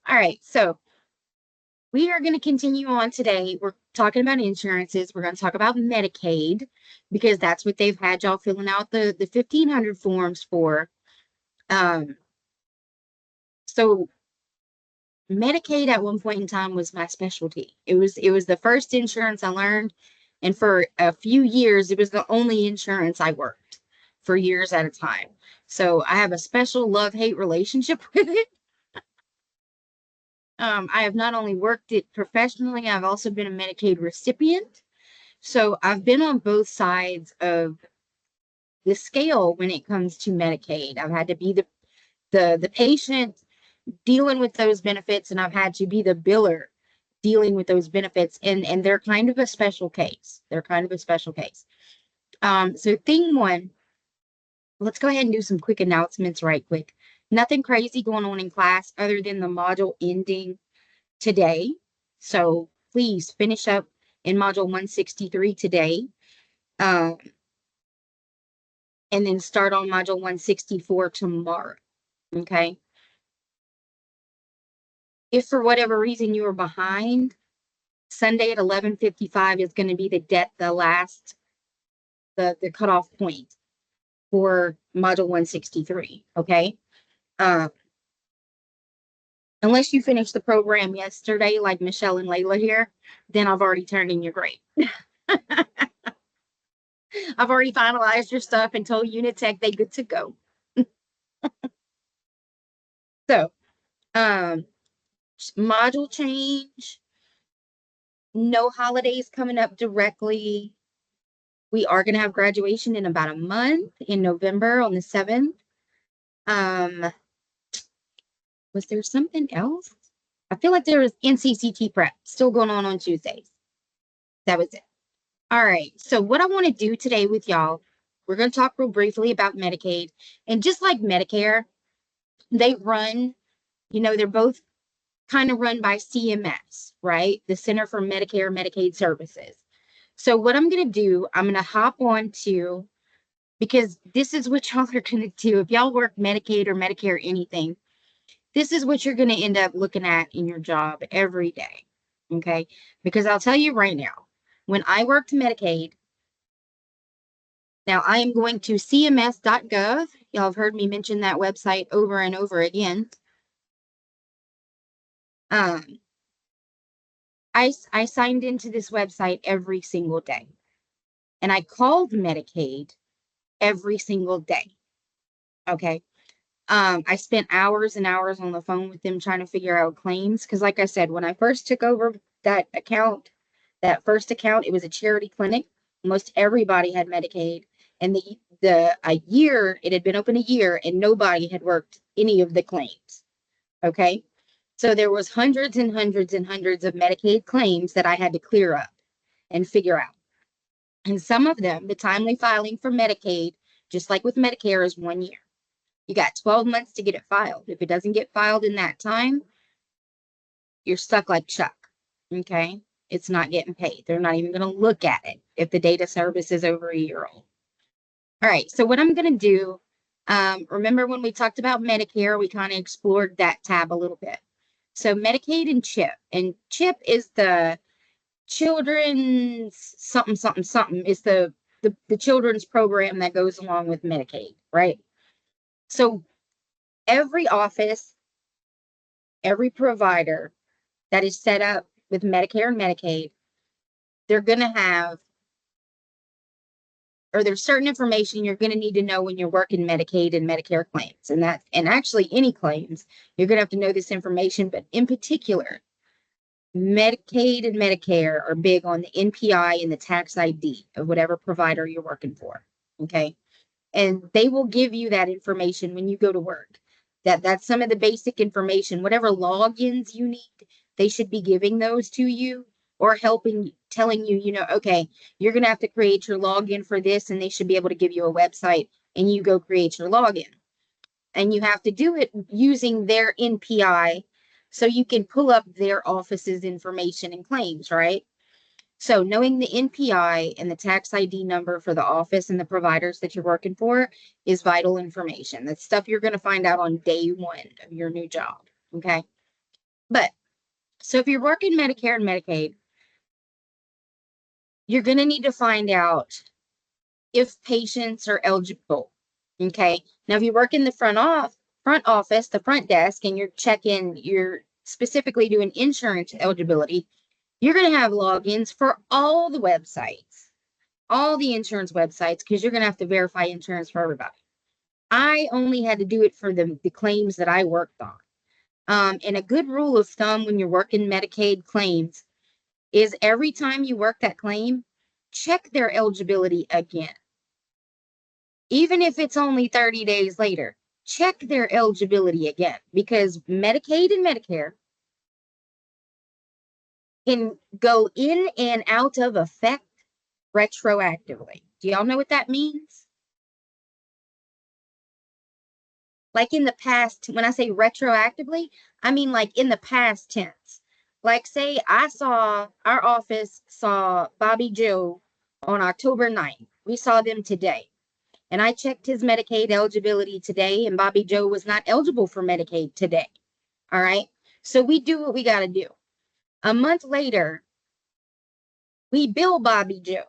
All right, so we are going to continue on today. We're talking about insurances. We're going to talk about Medicaid because that's what they've had y'all filling out the 1,500 forms for. Um, so Medicaid at one point in time was my specialty. It was the first insurance I learned, and for a few years, it was the only insurance I worked for years at a time. So I have a special love-hate relationship with it. I have not only worked it professionally, I've also been a Medicaid recipient. So I've been on both sides of the scale when it comes to Medicaid. I've had to be the patient dealing with those benefits, and I've had to be the biller dealing with those benefits. And they're kind of a special case. They're kind of a special case. So thing one, let's go ahead and do some quick announcements right quick. Nothing crazy going on in class other than the module ending today. So please finish up in module 163 today. Um, and then start on module 164 tomorrow. Okay. If for whatever reason you are behind, Sunday at 11:55 is going to be the cutoff point for module 163. Okay. Uh, unless you finish the program yesterday, like Michelle and Layla here, then I've already turned in your grade. I've already finalized your stuff and told Unitech they good to go. So, um, module change, no holidays coming up directly. We are going to have graduation in about a month in November on the 7th. Um, was there something else? I feel like there was NCCT prep still going on Tuesdays. That was it. All right. So what I want to do today with y'all, we're going to talk real briefly about Medicaid. And just like Medicare, they run, they're both kind of run by CMS, right? The Center for Medicare and Medicaid Services. So what I'm going to do, I'm going to hop on to, because this is what y'all are going to do. If y'all work Medicaid or Medicare, anything, this is what you're going to end up looking at in your job every day. Okay. Because I'll tell you right now, when I worked Medicaid, now I am going to cms.gov. Y'all have heard me mention that website over and over again. Um, I signed into this website every single day, and I called Medicaid every single day. Okay. I spent hours and hours on the phone with them trying to figure out claims. Because, like I said, when I first took over that account, that first account, it was a charity clinic. Most everybody had Medicaid, and a year it had been open a year, and nobody had worked any of the claims. Okay, so there was hundreds and hundreds and hundreds of Medicaid claims that I had to clear up and figure out. And some of them, the timely filing for Medicaid, just like with Medicare, is 1 year. You got 12 months to get it filed. If it doesn't get filed in that time, you're stuck like Chuck. Okay. It's not getting paid. They're not even going to look at it if the data service is over a year old. All right. So, what I'm going to do, remember when we talked about Medicare, we kind of explored that tab a little bit. So, Medicaid and CHIP. And CHIP is the children's something, something, something. It's the children's program that goes along with Medicaid, right? So, every office, every provider that is set up with Medicare and Medicaid, they're going to have, or there's certain information you're going to need to know when you're working Medicaid and Medicare claims. And actually any claims, you're going to have to know this information. But in particular, Medicaid and Medicare are big on the NPI and the tax ID of whatever provider you're working for. Okay. And they will give you that information when you go to work. That's some of the basic information. Whatever logins you need, they should be giving those to you or telling you, okay, you're going to have to create your login for this, and they should be able to give you a website and you go create your login. And you have to do it using their NPI so you can pull up their office's information and claims, right? So knowing the NPI and the tax ID number for the office and the providers that you're working for is vital information. That's stuff you're going to find out on day one of your new job. Okay. But so if you're working Medicare and Medicaid, you're going to need to find out if patients are eligible. Okay. Now, if you work in the front office, the front desk, and you're specifically doing insurance eligibility, you're going to have logins for all the websites, all the insurance websites, because you're going to have to verify insurance for everybody. I only had to do it for the claims that I worked on. And a good rule of thumb when you're working Medicaid claims is every time you work that claim, check their eligibility again. Even if it's only 30 days later, check their eligibility again, because Medicaid and Medicare can go in and out of effect retroactively. Do y'all know what that means? Like in the past, when I say retroactively, I mean like in the past tense. Like, say our office saw Bobby Joe on October 9th. We saw them today. And I checked his Medicaid eligibility today, and Bobby Joe was not eligible for Medicaid today. All right. So we do what we got to do. A month later, we bill Bobby Joe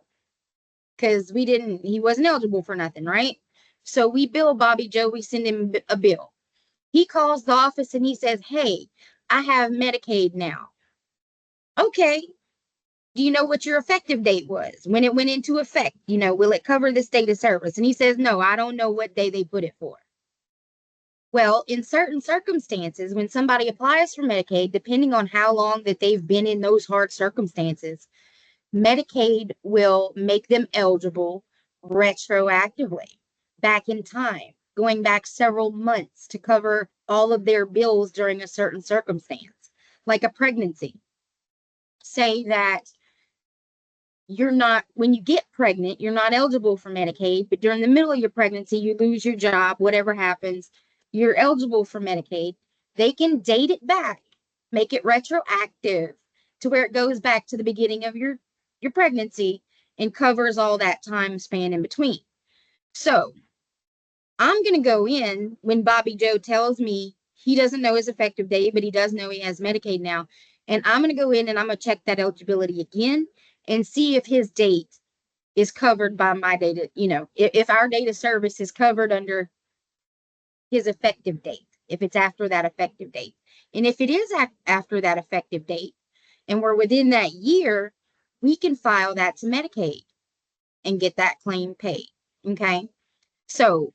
because he wasn't eligible for nothing, right? So we bill Bobby Joe, we send him a bill. He calls the office and he says, "Hey, I have Medicaid now." Okay. Do you know what your effective date was when it went into effect? Will it cover this date of service? And he says, "No, I don't know what day they put it for." Well, in certain circumstances, when somebody applies for Medicaid, depending on how long that they've been in those hard circumstances, Medicaid will make them eligible retroactively, back in time, going back several months to cover all of their bills during a certain circumstance, like a pregnancy. Say that when you get pregnant, you're not eligible for Medicaid, but during the middle of your pregnancy, you lose your job, whatever happens, you're eligible for Medicaid. They can date it back, make it retroactive to where it goes back to the beginning of your pregnancy and covers all that time span in between. So I'm going to go in when Bobby Joe tells me he doesn't know his effective date, but he does know he has Medicaid now. And I'm going to go in and I'm going to check that eligibility again and see if his date is covered by my data. If our data service is covered under his effective date, if it's after that effective date. And if it is after that effective date and we're within that year, we can file that to Medicaid and get that claim paid. Okay. So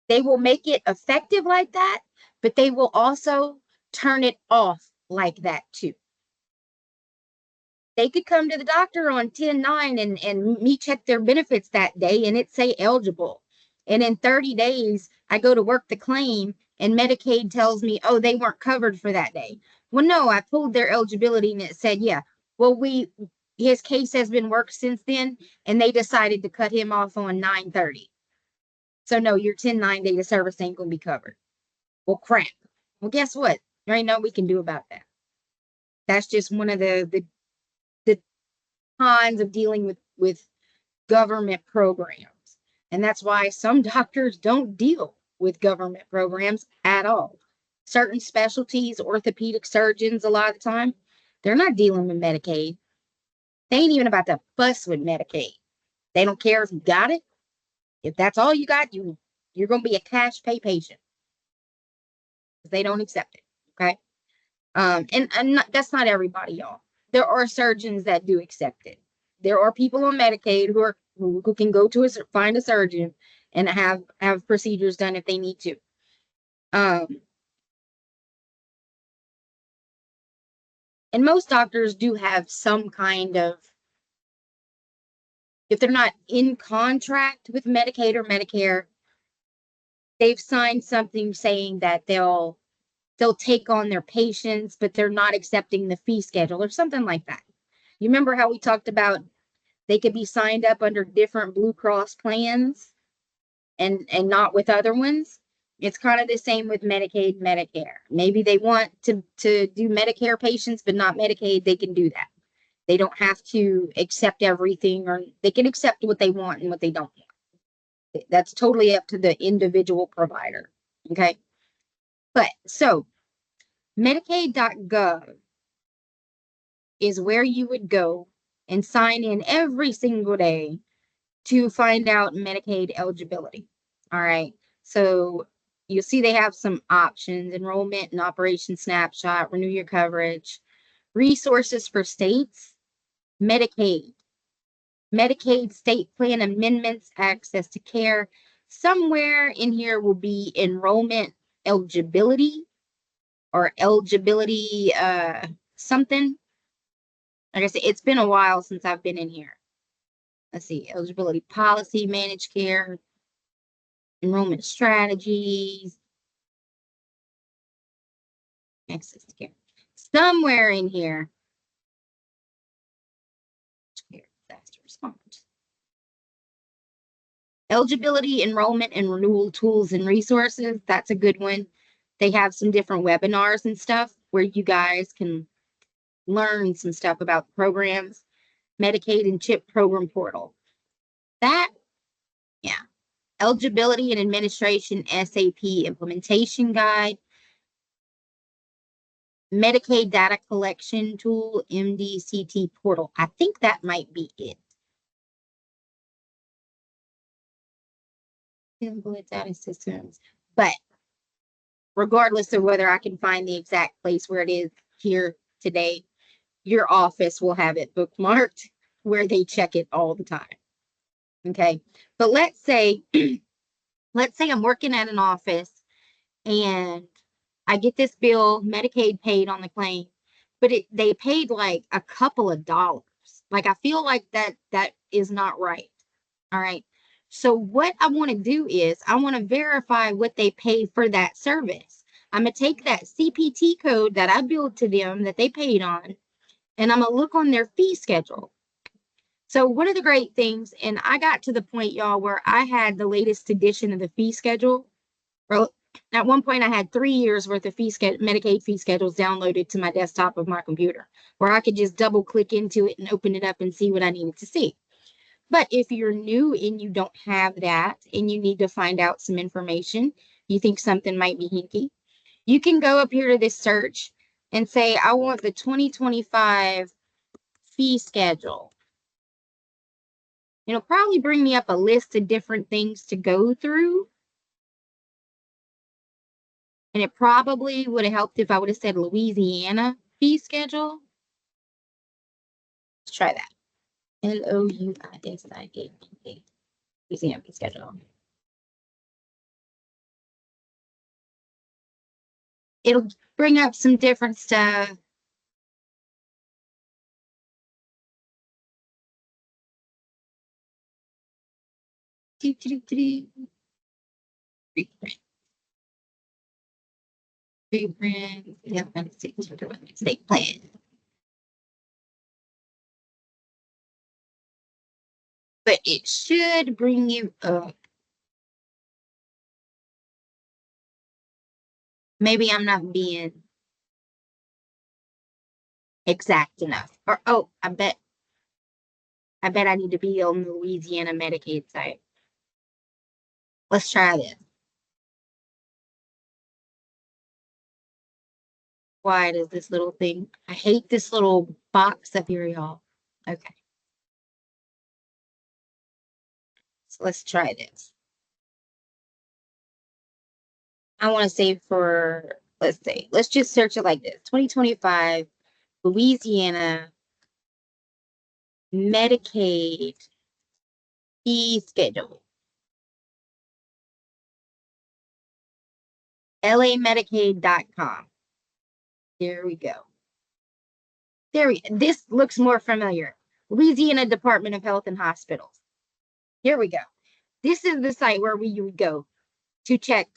they will make it effective like that, but they will also turn it off like that too. They could come to the doctor on 10/9 and me check their benefits that day and it say eligible. And in 30 days, I go to work the claim and Medicaid tells me, "Oh, they weren't covered for that day." Well, no, I pulled their eligibility and it said, "Yeah, well, his case has been worked since then," and they decided to cut him off on 9/30. So no, your 10/9 data service ain't gonna be covered. Well, crap. Well, guess what? There ain't nothing we can do about that. That's just one of the cons of dealing with government programs. And that's why some doctors don't deal with government programs at all. Certain specialties, orthopedic surgeons, a lot of the time, they're not dealing with Medicaid. They ain't even about to fuss with Medicaid. They don't care if you got it. If that's all you got, you're going to be a cash pay patient. They don't accept it. Okay. That's not everybody, y'all. There are surgeons that do accept it. There are people on Medicaid who can go to find a surgeon and have procedures done if they need to. And most doctors do have some kind of, if they're not in contract with Medicaid or Medicare, they've signed something saying that they'll take on their patients, but they're not accepting the fee schedule or something like that. You remember how we talked about they could be signed up under different Blue Cross plans and not with other ones? It's kind of the same with Medicaid, Medicare. Maybe they want to do Medicare patients, but not Medicaid. They can do that. They don't have to accept everything, or they can accept what they want and what they don't want. That's totally up to the individual provider. Okay. But so Medicaid.gov is where you would go and sign in every single day to find out Medicaid eligibility. All right. So you'll see they have some options: enrollment and operation snapshot, renew your coverage, resources for states, Medicaid, Medicaid state plan amendments, access to care. Somewhere in here will be enrollment eligibility or eligibility something. Like I said, it's been a while since I've been in here. Let's see, eligibility policy, managed care, enrollment strategies, access to care. Somewhere in here, disaster response. Eligibility, enrollment, and renewal tools and resources. That's a good one. They have some different webinars and stuff where you guys can learn some stuff about the programs. Medicaid and CHIP program portal. That, yeah. Eligibility and administration SAP implementation guide. Medicaid data collection tool, MDCT portal. I think that might be it. Data systems. But regardless of whether I can find the exact place where it is here today, your office will have it bookmarked where they check it all the time. Okay. But let's say I'm working at an office and I get this bill, Medicaid paid on the claim, but they paid like a couple of dollars. Like I feel like that is not right. All right. So what I want to do is I want to verify what they paid for that service. I'm going to take that CPT code that I billed to them that they paid on, and I'm going to look on their fee schedule. So one of the great things, and I got to the point, y'all, where I had the latest edition of the fee schedule. Well, at one point I had 3 years worth of Medicaid fee schedules downloaded to my desktop of my computer, where I could just double click into it and open it up and see what I needed to see. But if you're new and you don't have that and you need to find out some information, you think something might be hinky, you can go up here to this search and say, I want the 2025 fee schedule. It'll probably bring me up a list of different things to go through. And it probably would have helped if I would have said Louisiana fee schedule. Let's try that. LOUISIANA, Louisiana fee schedule. It'll bring up some different stuff. Rebrand, yeah, state plan. But it should bring you up. Maybe I'm not being exact enough. Or oh, I bet I need to be on the Louisiana Medicaid site. Let's try this. Why does this little thing? I hate this little box up here, y'all. Okay. So let's try this. I want to say for, let's just search it like this. 2025 Louisiana Medicaid fee schedule. LAMedicaid.com. There we go. This looks more familiar. Louisiana Department of Health and Hospitals. Here we go. This is the site where you would go to check,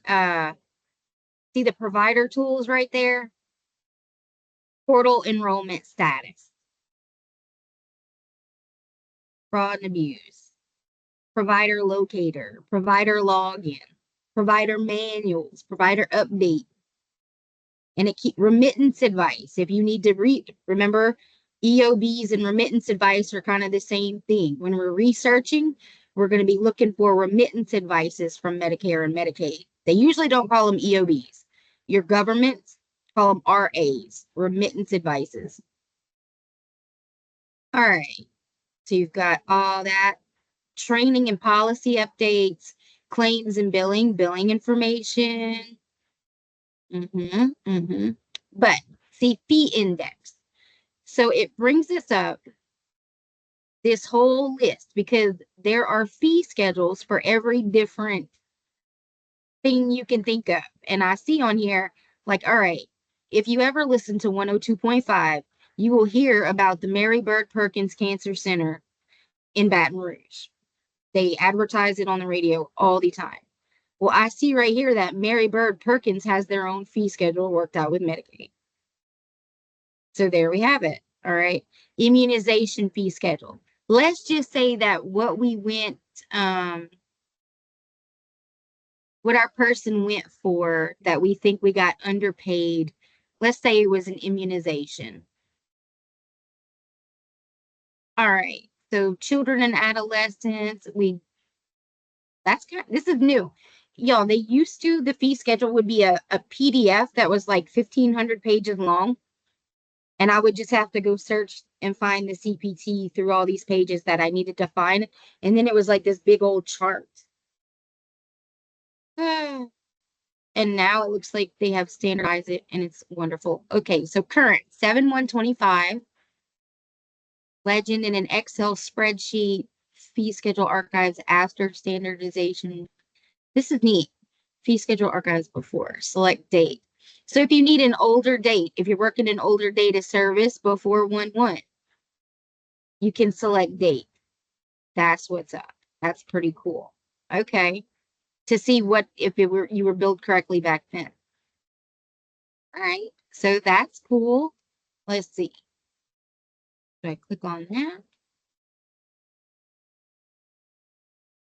see the provider tools right there? Portal enrollment status. Fraud and abuse. Provider locator. Provider login. Provider manuals. Provider update. And it keep remittance advice. If you need to remember, EOBs and remittance advice are kind of the same thing. When we're researching, we're going to be looking for remittance advices from Medicare and Medicaid. They usually don't call them EOBs. Your governments Call them RAs, remittance advices. All right. So you've got all that training and policy updates, claims and billing information. But see, fee index. So it brings us up this whole list because there are fee schedules for every different thing you can think of. And I see on here, like, all right, if you ever listen to 102.5, you will hear about the Mary Bird Perkins Cancer Center in Baton Rouge. They advertise it on the radio all the time. Well, I see right here that Mary Bird Perkins has their own fee schedule worked out with Medicaid. So there we have it. All right. Immunization fee schedule. Let's just say that what our person went for that we think we got underpaid. Let's say it was an immunization. All right. So children and adolescents, this is new. Y'all, the fee schedule would be a PDF that was like 1,500 pages long. And I would just have to go search and find the CPT through all these pages that I needed to find. And then it was like this big old chart. And now it looks like they have standardized it and it's wonderful. Okay, so current 7/1/25, legend in an Excel spreadsheet, fee schedule archives after standardization. This is neat. Fee schedule archives before, select date. So if you need an older date, if you're working an older date of service before 1/1, you can select date. That's what's up. That's pretty cool. Okay. To see if you were billed correctly back then. All right. So that's cool. Let's see. Do I click on that?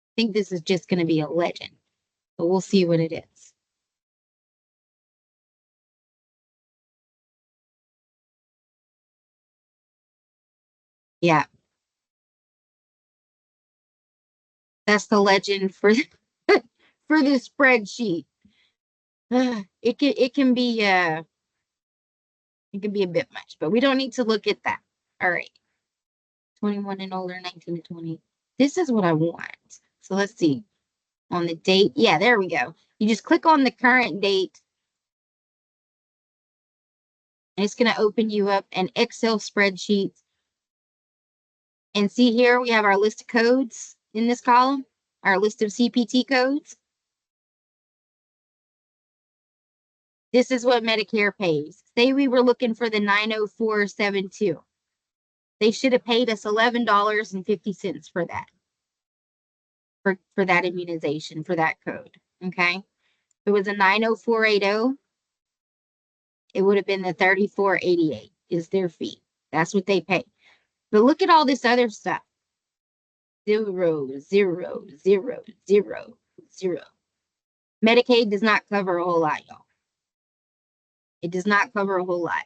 I think this is just going to be a legend, but we'll see what it is. Yeah. That's the legend for for the spreadsheet. It can be a bit much, but we don't need to look at that. All right. 21 and older, 19 to 20. This is what I want. So let's see. On the date. Yeah, there we go. You just click on the current date. And it's going to open you up an Excel spreadsheet. And see here, we have our list of codes in this column, our list of CPT codes. This is what Medicare pays. Say we were looking for the 90472. They should have paid us $11.50 for that. For that immunization, for that code. Okay. If it was a 90480, it would have been the 3488 is their fee. That's what they pay. But look at all this other stuff. 0, 0, 0, 0, 0. Medicaid does not cover a whole lot, y'all. It does not cover a whole lot.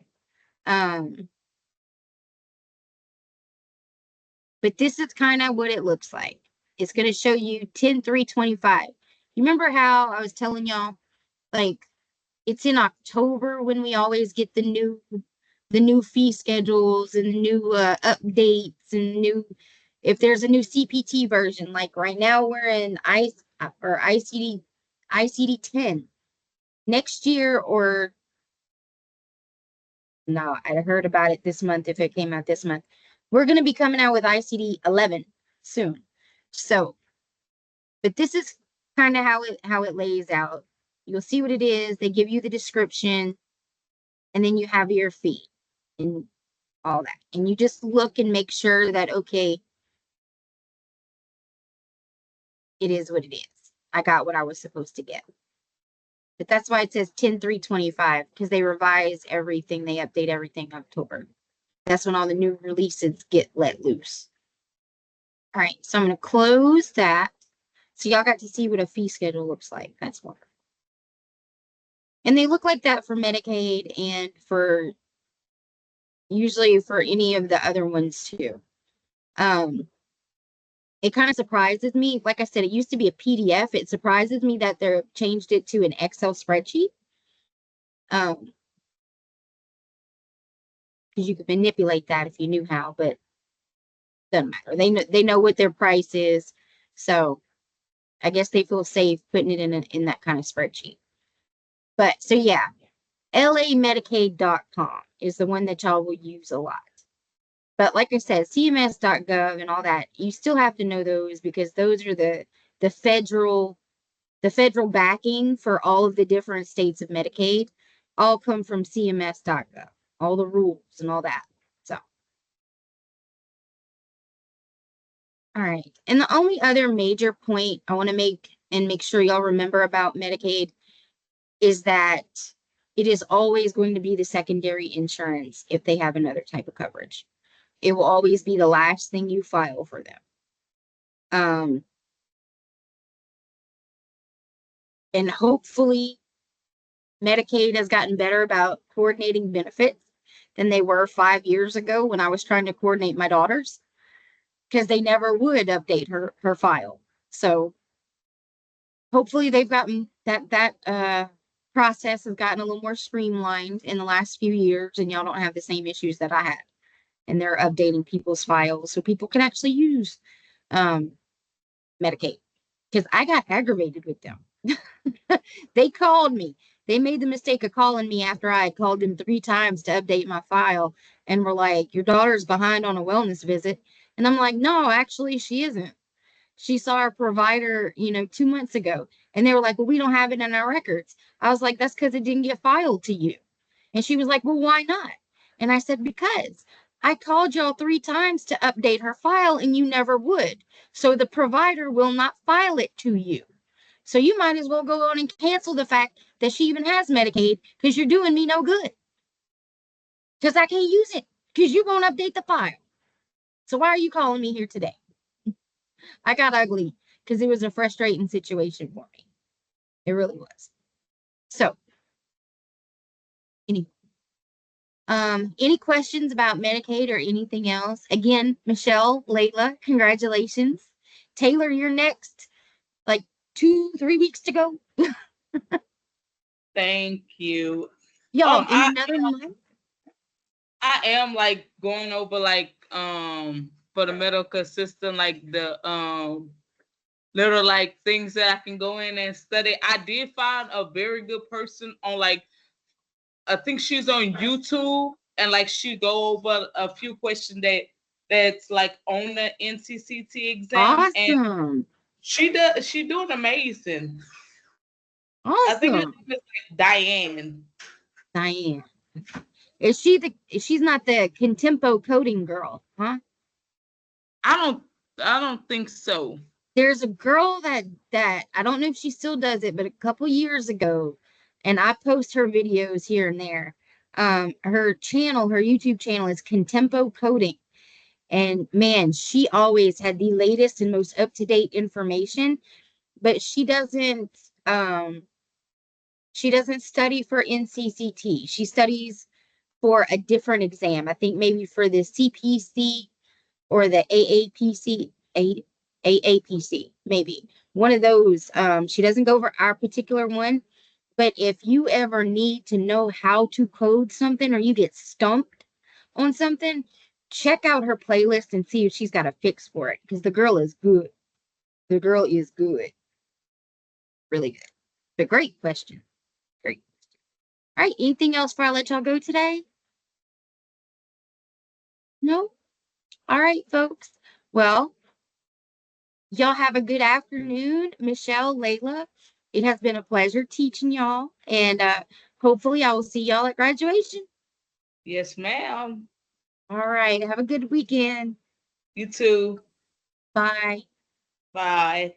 But this is kind of what it looks like. It's going to show you 10/3/25. You remember how I was telling y'all, like, it's in October when we always get the new fee schedules and new updates and if there's a new CPT version, like right now we're in ICD-10. Next year, or no, I heard about it this month if it came out this month. We're going to be coming out with ICD-11 soon. So, but this is kind of how it lays out. You'll see what it is. They give you the description, and then you have your fee and all that. And you just look and make sure that, okay, it is what it is. I got what I was supposed to get. But that's why it says 10/3/25, because they revise everything. They update everything October. That's when all the new releases get let loose. All right, so I'm going to close that. So y'all got to see what a fee schedule looks like. That's wonderful. And they look like that for Medicaid and usually for any of the other ones too. It kind of surprises me. Like I said, it used to be a PDF. It surprises me that they've changed it to an Excel spreadsheet. because you could manipulate that if you knew how, but doesn't matter. They know what their price is, so I guess they feel safe putting it in that kind of spreadsheet. But so yeah, lamedicaid.com is the one that y'all will use a lot. But like I said, cms.gov and all that, you still have to know those because those are the federal backing for all of the different states of Medicaid all come from cms.gov, all the rules and all that. So, all right. And the only other major point I want to make sure y'all remember about Medicaid is that it is always going to be the secondary insurance if they have another type of coverage. It will always be the last thing you file for them. And hopefully Medicaid has gotten better about coordinating benefits than they were 5 years ago when I was trying to coordinate my daughter's, because they never would update her file. So hopefully they've gotten that process has gotten a little more streamlined in the last few years, and y'all don't have the same issues that I had. And they're updating people's files so people can actually use Medicaid. Because I got aggravated with them. They called me. They made the mistake of calling me after I had called them 3 times to update my file and were like, your daughter's behind on a wellness visit. And I'm like, no, actually, she isn't. She saw her provider, 2 months ago. And they were like, well, we don't have it in our records. I was like, that's because it didn't get filed to you. And she was like, well, why not? And I said, because I called y'all 3 times to update her file and you never would. So the provider will not file it to you. So you might as well go on and cancel the fact that she even has Medicaid because you're doing me no good. Because I can't use it because you won't update the file. So why are you calling me here today? I got ugly because it was a frustrating situation for me. It really was. So, any questions about Medicaid or anything else? Again, Michelle, Layla, congratulations. Taylor, you're next. Like 2-3 weeks to go. Thank you. Y'all, in another month. I am like going over like for the medical system, like the little like things that I can go in and study. I did find a very good person on like, I think she's on YouTube, and like she go over a few questions that's like on the NCCT exam. Awesome. And she doing amazing. Awesome. I think her name is like Diane. Diane. She's not the Contempo coding girl, huh? I don't think so. There's a girl that I don't know if she still does it, but a couple years ago, and I post her videos here and there. Her YouTube channel is Contempo Coding. And man, she always had the latest and most up-to-date information, but she doesn't study for NCCT. She studies for a different exam. I think maybe for the CPC or the AAPC, maybe one of those. She doesn't go over our particular one, but if you ever need to know how to code something or you get stumped on something, check out her playlist and see if she's got a fix for it, because the girl is good. The girl is good. Really good. But great question. Great. All right. Anything else before I let y'all go today? No? All right, folks. Well, y'all have a good afternoon. Michelle, Layla, it has been a pleasure teaching y'all. And hopefully I will see y'all at graduation. Yes, ma'am. All right. Have a good weekend. You too. Bye. Bye.